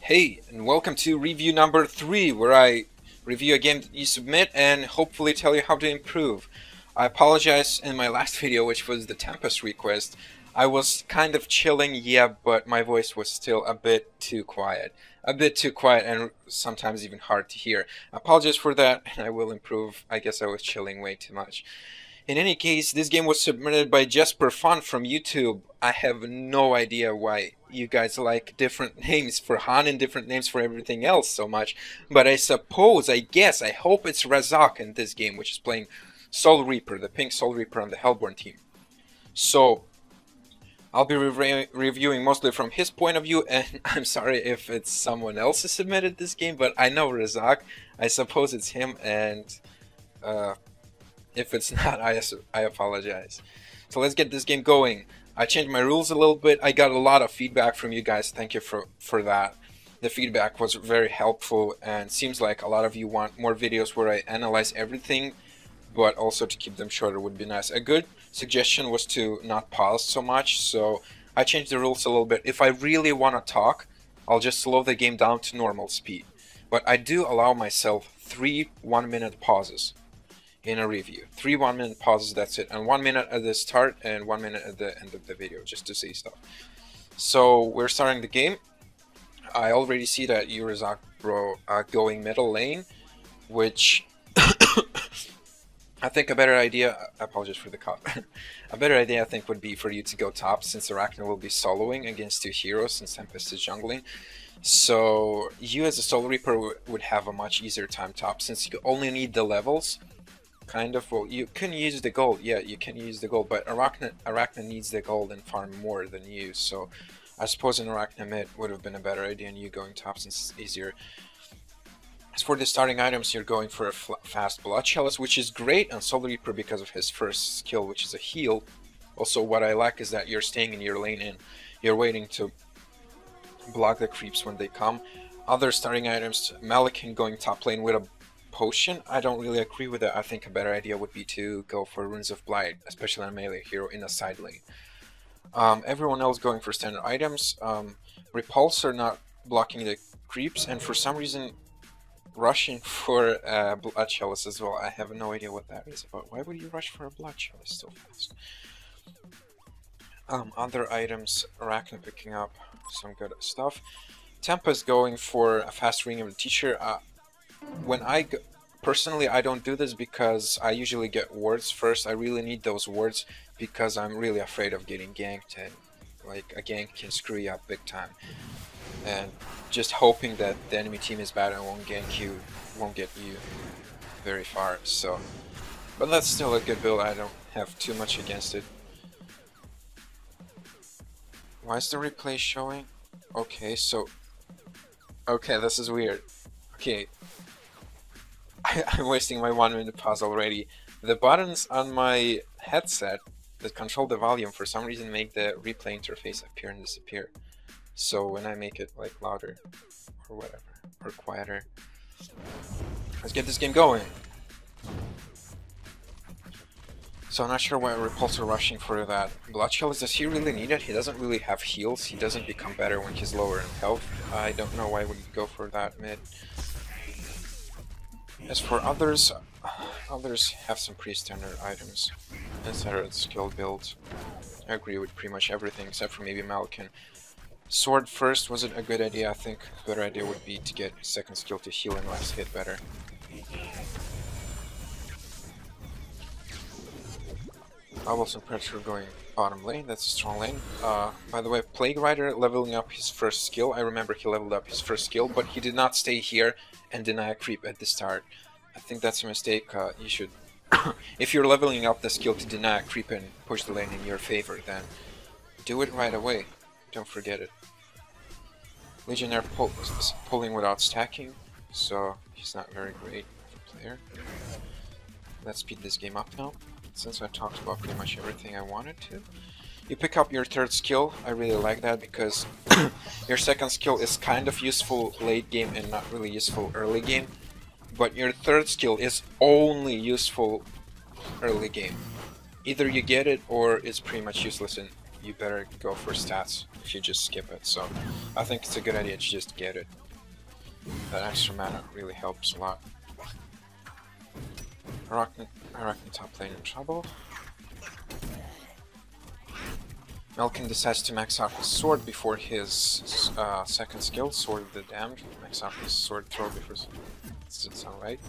Hey, and welcome to review number 3, where I review a game that you submit and hopefully tell you how to improve. I apologize in my last video, which was the Tempest request. I was kind of chilling, yeah, but my voice was still a bit too quiet. A bit too quiet and sometimes even hard to hear. I apologize for that, and I will improve. I guess I was chilling way too much. In any case, this game was submitted by Jesper Fun from YouTube. I have no idea why you guys like different names for Han and different names for everything else so much, but I suppose, I guess, I hope it's Razak in this game, which is playing Soul Reaper, the pink Soul Reaper on the Hellborn team. So, I'll be reviewing mostly from his point of view, and I'm sorry if it's someone else who submitted this game, but I know Razak. I suppose it's him, and if it's not, I apologize. So let's get this game going. I changed my rules a little bit. I got a lot of feedback from you guys. Thank you for that. The feedback was very helpful, and seems like a lot of you want more videos where I analyze everything, but also to keep them shorter would be nice. A good suggestion was to not pause so much, so I changed the rules a little bit. If I really want to talk, I'll just slow the game down to normal speed. But I do allow myself 3 1-minute pauses in a review. 3 1-minute pauses, that's it. And 1 minute at the start and 1 minute at the end of the video, just to say stuff. So we're starting the game. I already see that Razak bro going middle lane, which I think a better idea, I apologize for the cough, a better idea I think would be for you to go top, since Arachne will be soloing against 2 heroes since Tempest is jungling. So you as a Soul Reaper would have a much easier time top, since you only need the levels. Kind of. Well, you can use the gold. Yeah, you can use the gold, but Arachne needs the gold and farm more than you. So I suppose an Arachne mid would have been a better idea, and you going top since it's easier. As for the starting items, you're going for a fast Blood Chalice, which is great on Soul Reaper because of his first skill, which is a heal. Also, what I like is that you're staying in your lane and you're waiting to block the creeps when they come. Other starting items, Malikin going top lane with a potion, I don't really agree with that. I think a better idea would be to go for Runes of Blight, especially on a melee hero in a side lane. Everyone else going for standard items. Repulsor not blocking the creeps, and for some reason rushing for Blood Chalice as well. I have no idea what that is about. Why would you rush for a Blood Chalice so fast? Other items, Arachne picking up some good stuff. Tempest going for a fast ring of the teacher. When personally, I don't do this because I usually get wards first. I really need those wards because I'm really afraid of getting ganked, and like a gank can screw you up big time. And just hoping that the enemy team is bad and won't gank you won't get you very far. So, but that's still a good build. I don't have too much against it. Why is the replay showing? Okay, so okay, this is weird. Okay. I'm wasting my 1-minute pause already. The buttons on my headset that control the volume for some reason make the replay interface appear and disappear. So when I make it like louder or whatever, or quieter. Let's get this game going. So I'm not sure why Repulsor rushing for that Blood Chalice. Does he really need it? He doesn't really have heals. He doesn't become better when he's lower in health. I don't know why would you go for that mid. As for others have some pretty standard items instead of skill builds. I agree with pretty much everything except for maybe Malikin. Sword first wasn't a good idea. I think a better idea would be to get second skill to heal and last hit better. Bubbles and Predator going bottom lane, that's a strong lane. By the way, Plague Rider leveling up his first skill. I remember he leveled up his first skill, but he did not stay here and deny a creep at the start. I think that's a mistake. You should, if you're leveling up the skill to deny a creep and push the lane in your favor, then do it right away. Don't forget it. Legionnaire pulling without stacking, so he's not very great of a player. Let's speed this game up now, since I talked about pretty much everything I wanted to. You pick up your third skill. I really like that because your second skill is kind of useful late game and not really useful early game. But your third skill is only useful early game. Either you get it or it's pretty much useless in you better go for stats if you just skip it. So I think it's a good idea to just get it. That extra mana really helps a lot. Arachne top lane in trouble. Malkin decides to max out his sword before his second skill, Sword of the Damned. Max out his sword throw before... Does it sound right?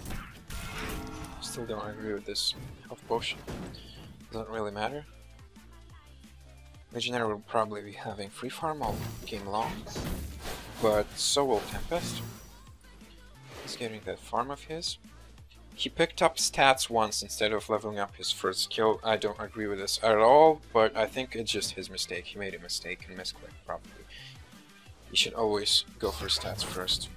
Still don't agree with this health potion. Doesn't really matter. Legionary will probably be having free farm all game long, but so will Tempest. He's getting that farm of his. He picked up stats once instead of leveling up his first skill. I don't agree with this at all, but I think it's just his mistake. He made a mistake and misclicked probably. You should always go for stats first.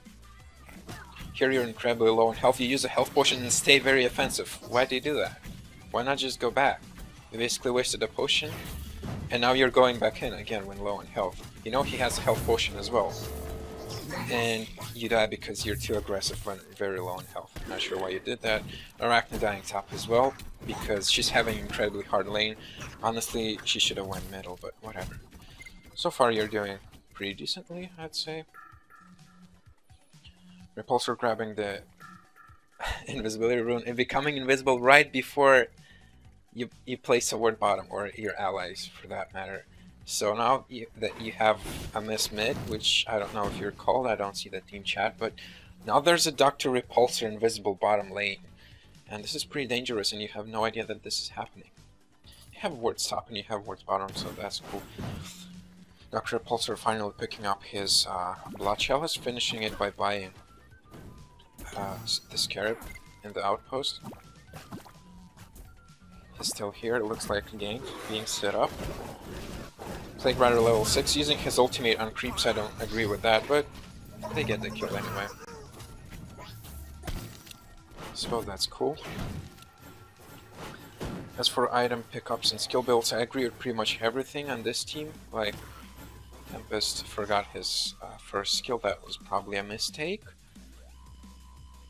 Here you're incredibly low in health. You use a health potion and stay very offensive. Why do you do that? Why not just go back? You basically wasted a potion, and now you're going back in again when low in health. You know he has a health potion as well. And you die because you're too aggressive when very low in health. Not sure why you did that. Arachne dying top as well, because she's having an incredibly hard lane. Honestly, she should have went middle, but whatever. So far you're doing pretty decently, I'd say. Repulsor grabbing the invisibility rune and becoming invisible right before you place a ward bottom, or your allies for that matter. So now that you have a miss mid, which I don't know if you're called, I don't see the team chat, but now there's a Dr. Repulsor invisible bottom lane. And this is pretty dangerous, and you have no idea that this is happening. You have wards top and you have wards bottom, so that's cool. Dr. Repulsor finally picking up his Blood Chalice, finishing it by buying the Scarab in the outpost. He's still here, it looks like a game being set up. Plague Rider level 6 using his ultimate on creeps. I don't agree with that, but they get the kill anyway. So that's cool. As for item pickups and skill builds, I agree with pretty much everything on this team. Like, Tempest forgot his first skill, that was probably a mistake.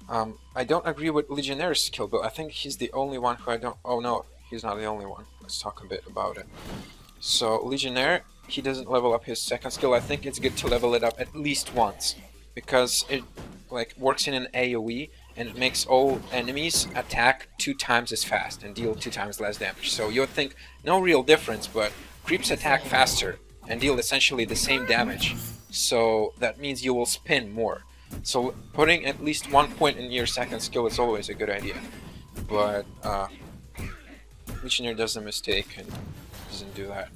I don't agree with Legendaire's skill build. I think he's the only one who I don't... Oh no, he's not the only one. Let's talk a bit about it. So Legionnaire, he doesn't level up his second skill. I think it's good to level it up at least once, because it like works in an AoE and it makes all enemies attack 2 times as fast and deal 2 times less damage. So you would think no real difference, but creeps attack faster and deal essentially the same damage. So that means you will spin more. So putting at least 1 point in your second skill is always a good idea. But Legionnaire does a mistake and doesn't do that.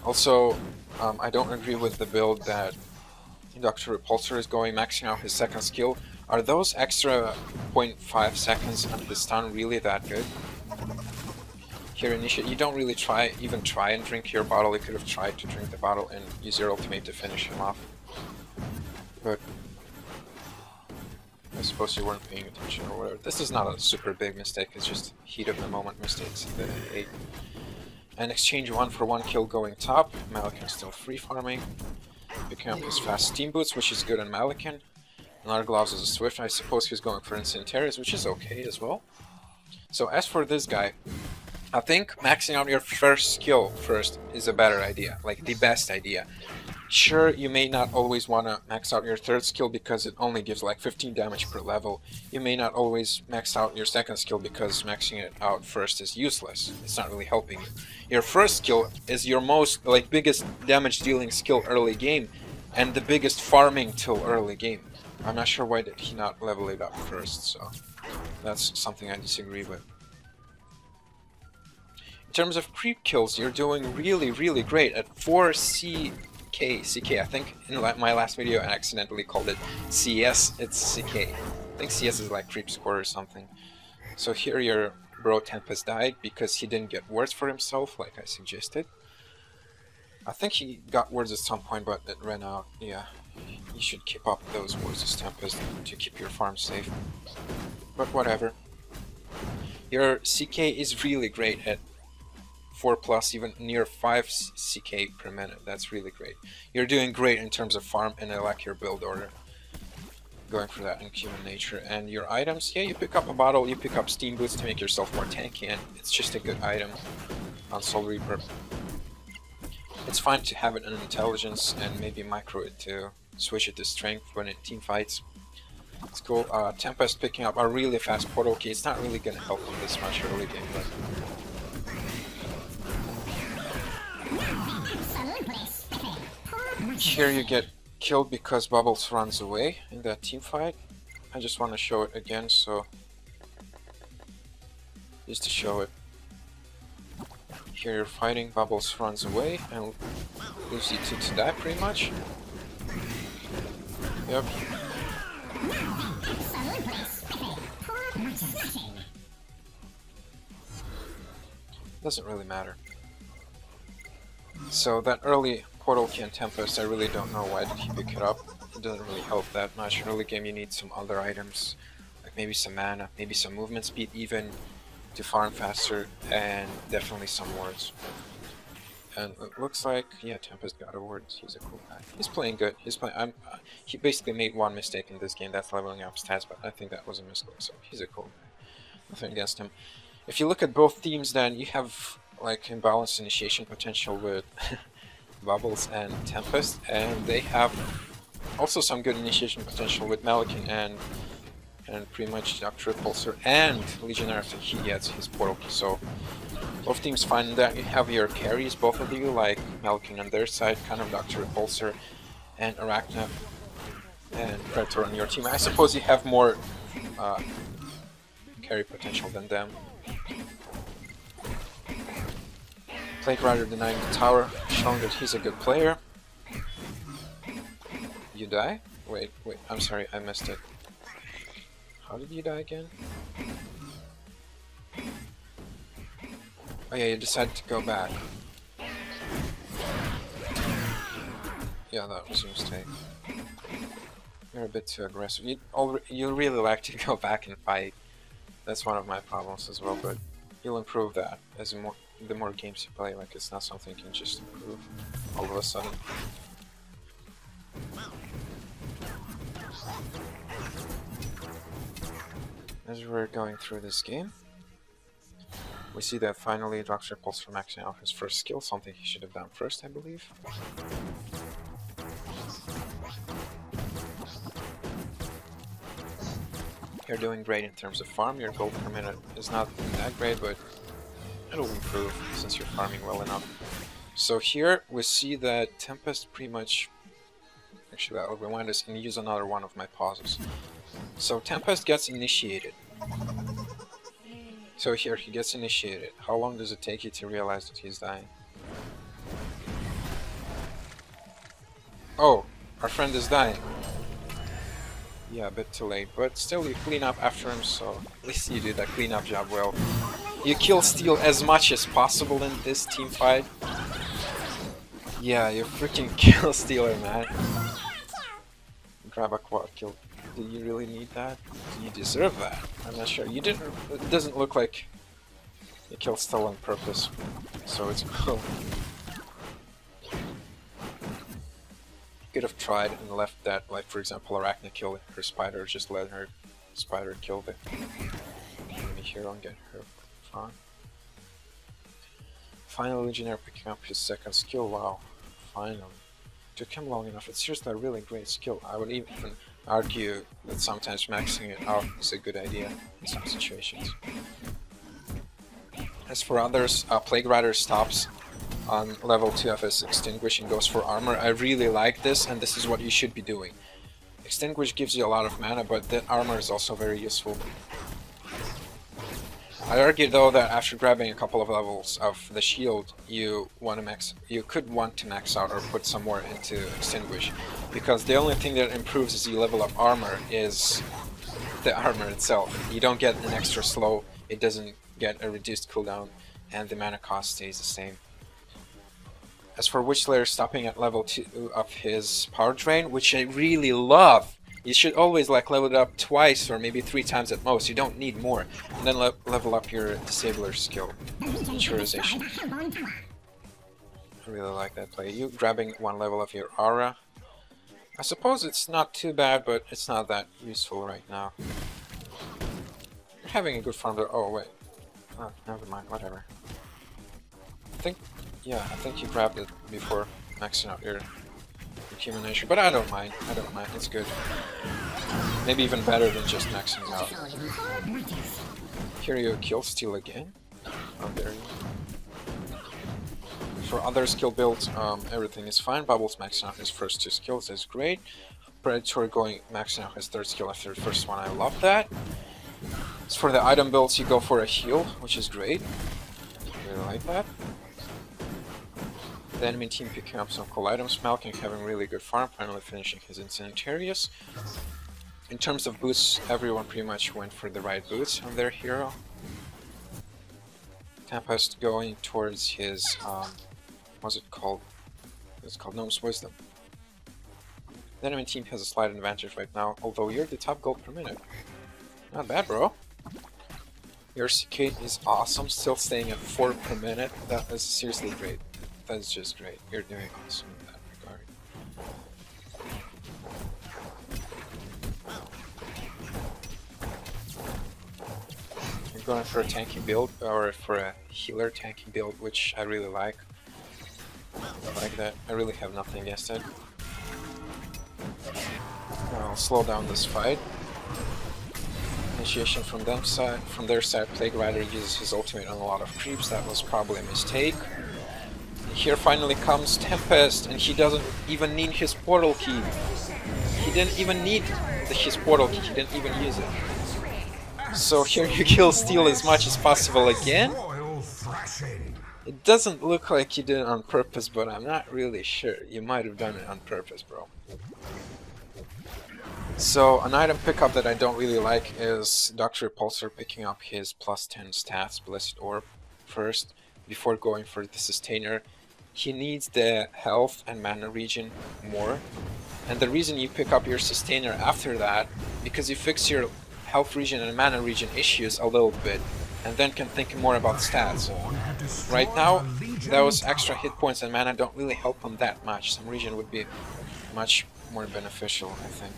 Also, I don't agree with the build that Dr. Repulsor is going, maxing out his second skill. Are those extra 0.5 seconds on his stun really that good? Here initiate, you don't really even try and drink your bottle. You could have tried to drink the bottle and use your ultimate to finish him off. But I suppose you weren't paying attention or whatever. This is not a super big mistake, it's just heat of the moment mistakes that I hate. And exchange 1-for-1 kill going top. Malakin still free farming. Picking up his fast steam boots, which is good on Malakin. Another gloves is a swift. I suppose he's going for Incendiaries, which is okay as well. So as for this guy, I think maxing out your first skill first is a better idea, like the best idea. Sure, you may not always want to max out your third skill because it only gives like 15 damage per level. You may not always max out your second skill because maxing it out first is useless. It's not really helping you. Your first skill is your most, like, biggest damage dealing skill early game, and the biggest farming till early game. I'm not sure why did he not level it up first, so that's something I disagree with. In terms of creep kills, you're doing really great at 4 CK. I think in my last video I accidentally called it CS, it's CK. I think CS is like creep score or something. So here your bro Tempest died because he didn't get wards for himself like I suggested. I think he got wards at some point, but it ran out. Yeah, you should keep up those wards as Tempest to keep your farm safe. But whatever. Your CK is really great at 4+, even near 5 CK per minute. That's really great. You're doing great in terms of farm, and I like your build order. Going for that in human nature. And your items, yeah, you pick up a bottle, you pick up steam boots to make yourself more tanky, and it's just a good item on Soul Reaper. It's fine to have it in intelligence and maybe micro it to switch it to strength when it team fights. It's cool. Tempest picking up a really fast portal key. It's not really gonna help him this much early game, but here you get killed because Bubbles runs away in that team fight. I just want to show it again, so just to show it. Here you're fighting, Bubbles runs away and leaves you two to die pretty much. Yep. Doesn't really matter. So that early portal key and Tempest, I really don't know why did he pick it up. It doesn't really help that much. Early game you need some other items, like maybe some mana, maybe some movement speed even, to farm faster, and definitely some wards. And it looks like, yeah, Tempest got a ward. He's a cool guy. He's playing good. He's playing. He basically made one mistake in this game. That's leveling up stats, but I think that was a mistake. So he's a cool guy. Nothing against him. If you look at both teams, then you have like imbalanced initiation potential with Bubbles and Tempest, and they have also some good initiation potential with Melican and pretty much Dr. Repulsor and Legionnaire after he gets his portal key. So both teams find that you have your carries, both of you, like Melican on their side, kind of Dr. Repulsor and Arachna and Predator on your team. I suppose you have more carry potential than them. Plague Rider denying the tower, showing that he's a good player. You die? Wait, I'm sorry, I missed it. How did you die again? Oh yeah, you decided to go back. Yeah, that was a mistake. You're a bit too aggressive. You really like to go back and fight. That's one of my problems as well, but you'll improve that as the more games you play. Like, it's not something you can just improve all of a sudden. As we're going through this game, we see that finally Dr. Repulsor maxing out his first skill, something he should have done first, I believe. You're doing great in terms of farm. Your gold per minute is not that great, but it'll improve since you're farming well enough. So here we see that Tempest pretty much... Actually, I'll rewind this and use another one of my pauses. So Tempest gets initiated. So here he gets initiated. How long does it take you to realize that he's dying? Oh, our friend is dying. Yeah, a bit too late, but still you clean up after him, so at least you did that cleanup job well. You kill steal as much as possible in this team fight. Yeah, you freaking kill stealer, man. Grab a quad kill. Do you really need that? Do you deserve that? I'm not sure. You didn't. It doesn't look like you killed Stella on purpose, so it's cool. Could have tried and left that, like for example, Arachna kill her spider, just let her spider kill the enemy hero and get her farm. Finally, Legionnaire picking up his second skill. Wow, finally. Took him long enough. It's seriously a really great skill. I would even argue that sometimes maxing it out is a good idea in some situations. As for others, Plague Rider stops on level 2 of his Extinguish and goes for armor. I really like this, and this is what you should be doing. Extinguish gives you a lot of mana, but that armor is also very useful. I argue though that after grabbing a couple of levels of the shield, you could want to max out or put some more into Extinguish, because the only thing that improves as you level up armor is the armor itself. You don't get an extra slow, it doesn't get a reduced cooldown, and the mana cost stays the same. As for Witchlayer stopping at level 2 of his power drain, which I really love. You should always like level it up twice or maybe 3 times at most. You don't need more. And then level up your Disabler skill. Maturization. I really like that play. You grabbing 1 level of your aura. I suppose it's not too bad, but it's not that useful right now. You're having a good farm there. Oh wait. Oh, never mind, whatever. I think Yeah, I think you grabbed it before maxing out your human nature, but I don't mind. I don't mind. It's good. Maybe even better than just maxing it out. Here you kill steal again. Oh, there you go. For other skill builds, everything is fine. Bubbles maxing out his first 2 skills is great. Predator going maxing out his 3rd skill after the first one. I love that. As for the item builds, you go for a heal, which is great. Really like that. The enemy team picking up some cool items. Malkin having really good farm, finally finishing his Incendiarius. In terms of boots, everyone pretty much went for the right boots on their hero. Tempest going towards his, what's it called? It's called Gnome's Wisdom. The enemy team has a slight advantage right now, although you're the top gold per minute. Not bad, bro. Your Cicade is awesome, still staying at 4 per minute. That is seriously great. That is just great. You're doing awesome in that regard. You're going for a tanky build, or for a healer tanky build, which I really like. I like that. I really have nothing against it. I'll slow down this fight. Initiation from their side. Plague Rider uses his ultimate on a lot of creeps. That was probably a mistake. Here finally comes Tempest, and he doesn't even need his portal key. He didn't even need his portal key. He didn't even use it. So here you kill steal as much as possible again. It doesn't look like you did it on purpose, but I'm not really sure. You might have done it on purpose, bro. So an item pickup that I don't really like is Dr. Repulsor picking up his +10 stats Blessed Orb first before going for the Sustainer. He needs the health and mana regen more, and the reason you pick up your Sustainer after that, because you fix your health regen and mana regen issues a little bit, and then can think more about stats. Right now, those extra hit points and mana don't really help him that much. Some regen would be much more beneficial, I think.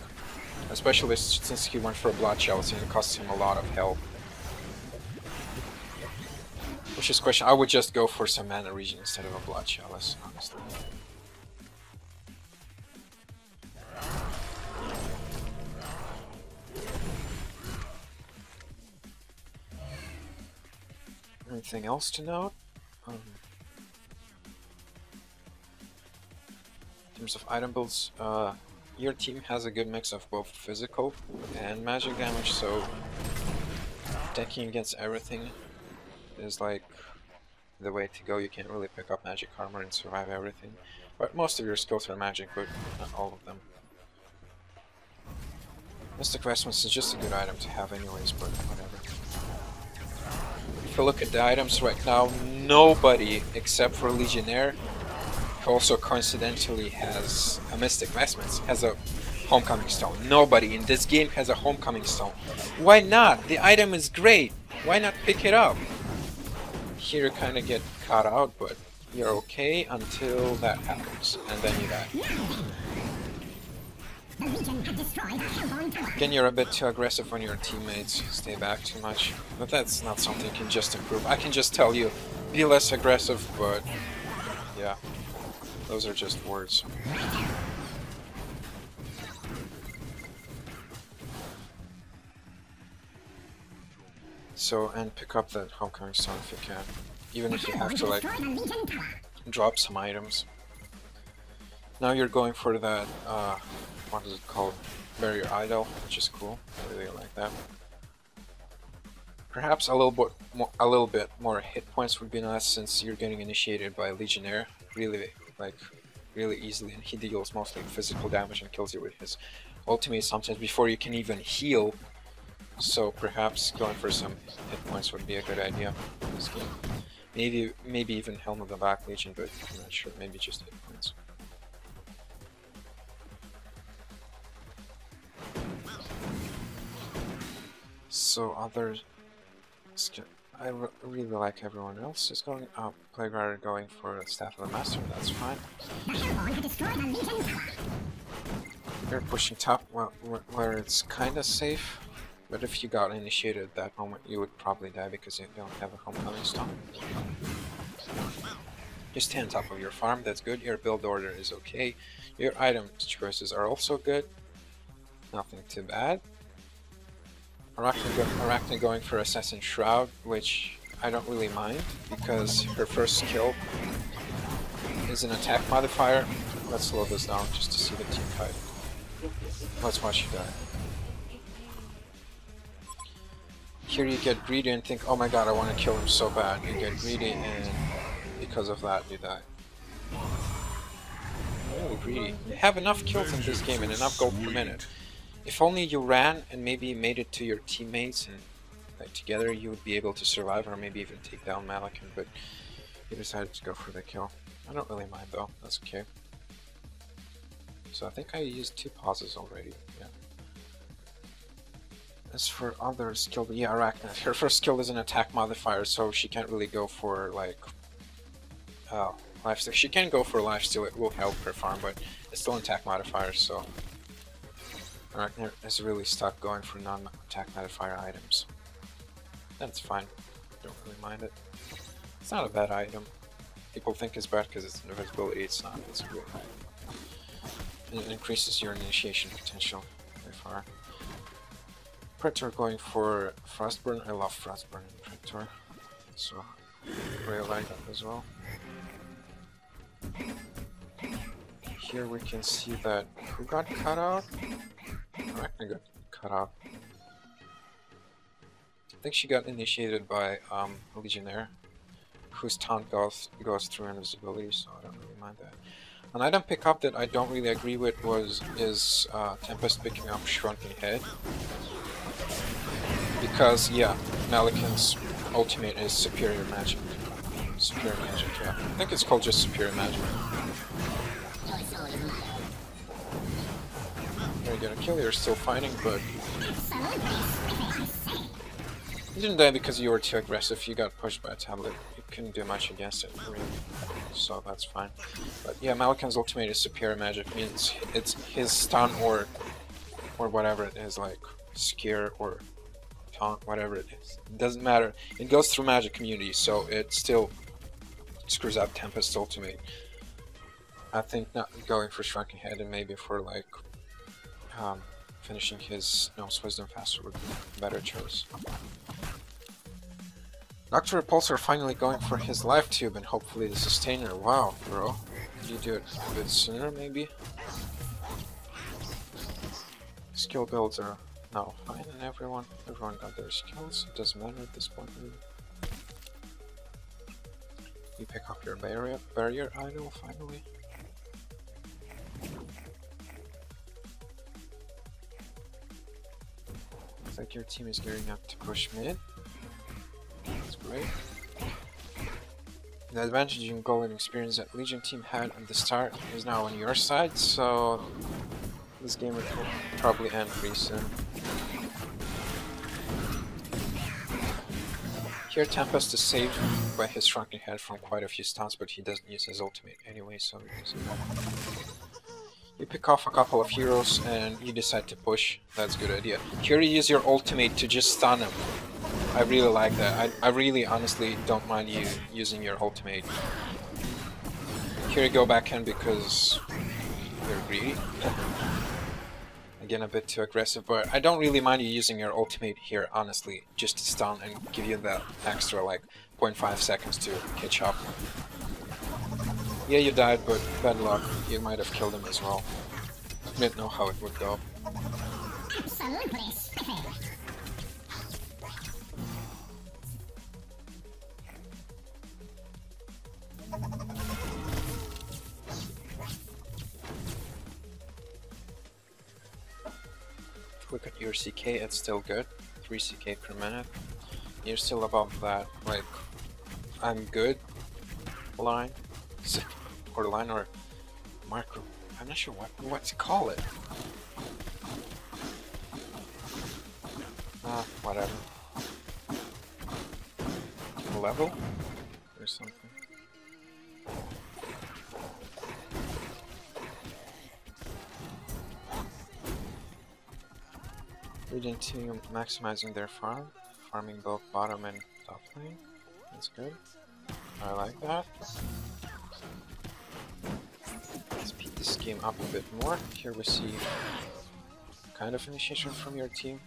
Especially since he went for a Blood Chalice and it costs him a lot of health. Which is question, I would just go for some mana regen instead of a Blood Chalice, honestly. Anything else to note? In terms of item builds, your team has a good mix of both physical and magic damage, so decking against everything is like the way to go. You can't really pick up magic armor and survive everything, but most of your skills are magic, but not all of them. Mystic Vestments is just a good item to have anyways, but whatever. If you look at the items right now, nobody except for Legionnaire, who also coincidentally has a Mystic Vestments, has a Homecoming Stone. Nobody in this game has a Homecoming Stone. Why not? The item is great. Why not pick it up? Here you kind of get caught out, but you're okay until that happens, and then you die. Again, you're a bit too aggressive on your teammates, stay back too much, but that's not something you can just improve. I can just tell you, be less aggressive, but yeah, those are just words. So, and pick up that Homecoming Stone if you can, even if you have to like drop some items. Now you're going for that, what is it called? Barrier Idol, which is cool. I really like that. Perhaps a little bit more hit points would be nice, since you're getting initiated by Legionnaire really easily, and he deals mostly physical damage and kills you with his ultimate sometimes before you can even heal. So perhaps going for some hit points would be a good idea in this game. Maybe even Helm of the Black Legion, but I'm not sure. Maybe just hit points. So others, I really like everyone else is going up. Plague Rider going for the Staff of the Master, that's fine. You're pushing top where it's kinda safe, but if you got initiated at that moment, you would probably die because you don't have a Homecoming Stone. Just stay on top of your farm, that's good. Your build order is okay. Your item choices are also good. Nothing too bad. Arachne going for Assassin Shroud, which I don't really mind, because her first skill is an attack modifier. Let's slow this down just to see the team fight. Let's watch you die. Here you get greedy and think, oh my god, I want to kill him so bad. You get greedy and because of that you die. Really greedy. You have enough kills in this game and enough gold per minute. If only you ran and maybe made it to your teammates and like, together you would be able to survive or maybe even take down Malakin, but you decided to go for the kill. I don't really mind though, that's okay. So I think I used 2 pauses already, yeah. As for other skill, yeah, Arachne, her first skill is an attack modifier, so she can't really go for like lifesteal. She can go for lifesteal, it will help her farm, but it's still an attack modifier, so Arachne is really stuck going for non-attack modifier items. That's fine, don't really mind it. It's not a bad item. People think it's bad because it's invisibility, it's not, it's good. And it increases your initiation potential by far. Predator going for Frostburn. I love Frostburn in Predator, so I really like that as well. Here we can see that who got cut out? Arachne got cut out. I think she got initiated by a Legionnaire, whose taunt goes through invisibility, so I don't really mind that. An item pickup that I don't really agree with is Tempest picking up Shrunken Head. Because, yeah, Malakin's ultimate is Superior Magic. Superior Magic, yeah. I think it's called just Superior Magic. There you get a kill, you're still fighting, but you didn't die because you were too aggressive, you got pushed by a tablet. You couldn't do much against it, really. So that's fine. But yeah, Malakin's ultimate is Superior Magic, means it's his stun or whatever it is, like Scare or Taunt, whatever it is. It doesn't matter. It goes through magic community, so it still screws up Tempest's ultimate. I think not going for Shrunken Head and maybe for like finishing his Gnome's Wisdom faster would be a better choice. Dr. Repulsor finally going for his Life Tube and hopefully the Sustainer. Wow, bro. Did you do it a bit sooner, maybe? Skill builds are now fine and everyone got their skills. It doesn't matter at this point, really. You pick up your barrier idol, finally. Looks like your team is gearing up to push mid. That's great. The advantage in goal and experience that Legion team had at the start is now on your side, so this game will probably end pretty soon. Here Tempest is saved by his Shrunken Head from quite a few stuns, but he doesn't use his ultimate anyway, so he doesn't matter. You pick off a couple of heroes and you decide to push. That's a good idea. Here you use your ultimate to just stun him. I really like that. I really honestly don't mind you using your ultimate. Here you go backhand because you're greedy. Again, a bit too aggressive, but I don't really mind you using your ultimate here, honestly, just to stun and give you that extra like 0.5 seconds to catch up. Yeah, you died, but bad luck. You might have killed him as well. Didn't know how it would go. Look at your CK, it's still good. 3 CK per minute. You're still above that, like, I'm good line. Or line or macro. I'm not sure what to call it. Whatever. Level? Or something. Leading to maximizing their farm, farming both bottom and top lane. That's good. I like that. game up a bit more. Here we see kind of initiation from your team.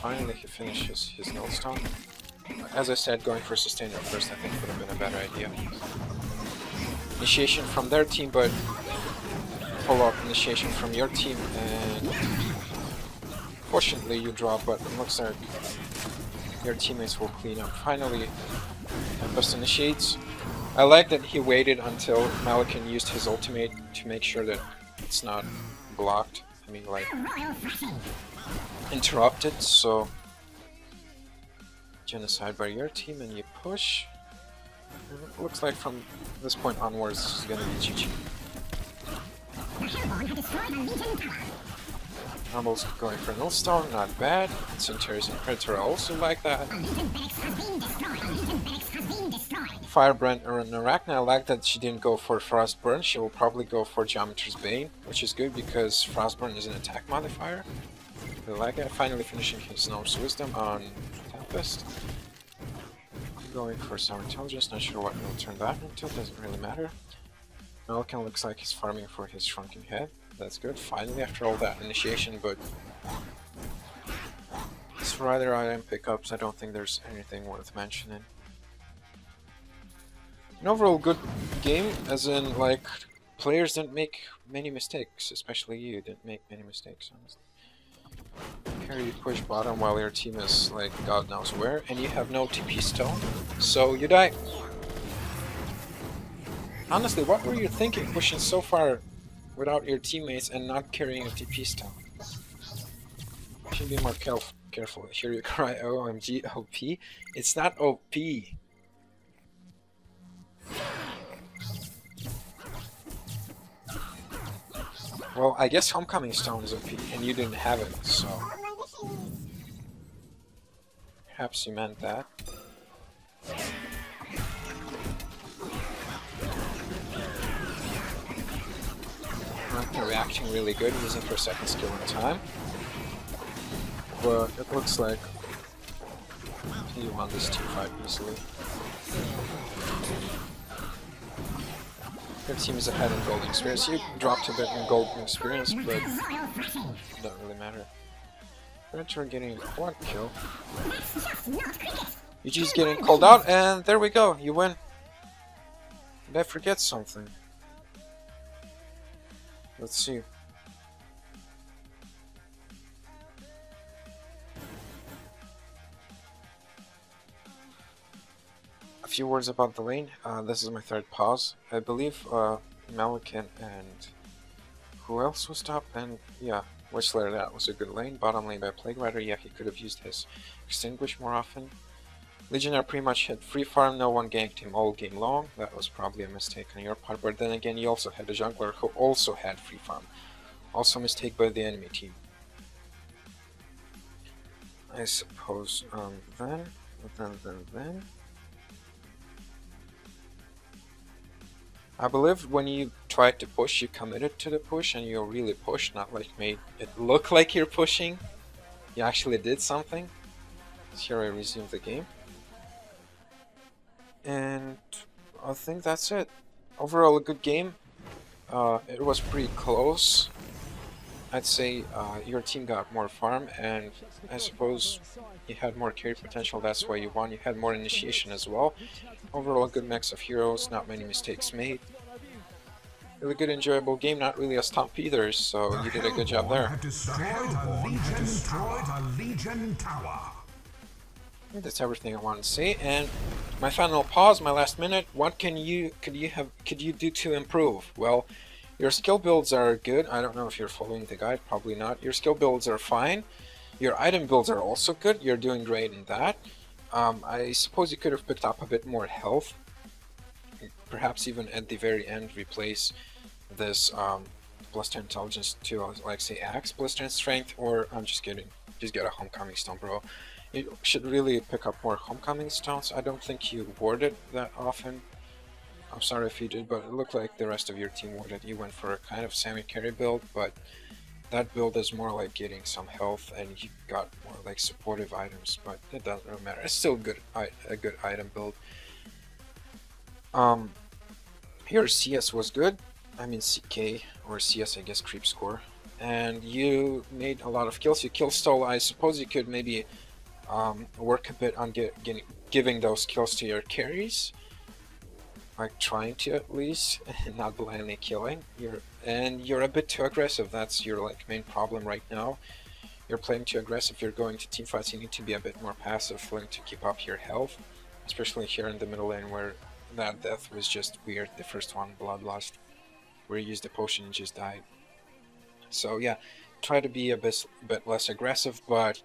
Finally he finishes his Nullstone. As I said, going for Sustainer first I think would have been a better idea. Initiation from their team, but follow-up initiation from your team, and fortunately you draw, but it looks like your teammates will clean up. Finally, Tempest initiates. I like that he waited until Malikan used his ultimate to make sure that it's not blocked. I mean, like, interrupted, so genocide by your team and you push. And it looks like from this point onwards this is gonna be GG. Numble's going for Nullstone, not bad. Centaurs and Predator also like that. Firebrand or Arachna, I like that she didn't go for Frostburn. She will probably go for Geometer's Bane, which is good because Frostburn is an attack modifier. I like it. Finally finishing his Gnome's Wisdom on Tempest. Going for Sour Intelligence, not sure what he'll turn that into, doesn't really matter. Malikan looks like he's farming for his Shrunken Head. That's good, finally after all that initiation, but as for other item pickups, I don't think there's anything worth mentioning. An overall good game, as in, like, players didn't make many mistakes, especially you didn't make many mistakes, honestly. Here you push bottom while your team is, like, God knows where, and you have no TP stone, so you die. Honestly, what were you thinking pushing so far without your teammates and not carrying a TP stone? You should be more careful. Here you cry, OMG, OP. It's not OP. Well, I guess Homecoming Stone is OP, and you didn't have it, so perhaps you meant that. Reacting really good, using her second skill in time. But it looks like you won this team fight easily. Your team is ahead in golden experience. You dropped a bit in golden experience, but it doesn't really matter. Predator getting one kill. UG's getting called out, and there we go, you win. Did I forget something? Let's see. A few words about the lane. This is my third pause. I believe Malikan and who else was top? And yeah, Whistler, that was a good lane. Bottom lane by Plague Rider, yeah, he could have used his Extinguish more often. Legionnaire pretty much had free farm, no one ganked him all game long. That was probably a mistake on your part, but then again you also had a jungler who also had free farm. Also a mistake by the enemy team. I suppose then. I believe when you tried to push, you committed to the push and you really pushed, not like made it look like you're pushing. You actually did something. Here I resume the game. And I think that's it. Overall a good game. It was pretty close. I'd say your team got more farm, and I suppose you had more carry potential, that's why you won. You had more initiation as well. Overall a good mix of heroes, not many mistakes made. Really good enjoyable game, not really a stomp either, so you did a good job there. That's everything I wanted to say, and my final pause, my last minute. What could you do to improve? Well, your skill builds are good. I don't know if you're following the guide, probably not. Your skill builds are fine. Your item builds are also good. You're doing great in that. I suppose you could have picked up a bit more health. Perhaps even at the very end replace this plus 10 intelligence to, like, say, axe plus 10 strength, or I'm just kidding. Just get a homecoming stone, bro. You should really pick up more homecoming stones. I don't think you warded that often. I'm sorry if you did, but it looked like the rest of your team warded. You went for a kind of semi-carry build, but that build is more like getting some health, and you got more like supportive items, but it doesn't really matter. It's still a good item build. Here CS was good. I mean CK, or CS I guess, creep score. And you made a lot of kills. You kill stole. I suppose you could maybe work a bit on giving those kills to your carries, like trying to at least, not blindly killing. You're a bit too aggressive. That's your like main problem right now. You're playing too aggressive. You're going to teamfights. You need to be a bit more passive, willing to keep up your health, especially here in the middle lane where that death was just weird. The first one, Bloodlust, where you used the potion and just died. So yeah, try to be a bit less aggressive, but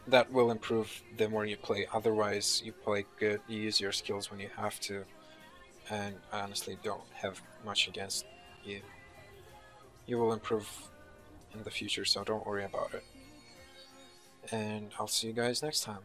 that will improve the more you play. Otherwise, you play good, you use your skills when you have to, and I honestly don't have much against you. You will improve in the future, so don't worry about it. And I'll see you guys next time.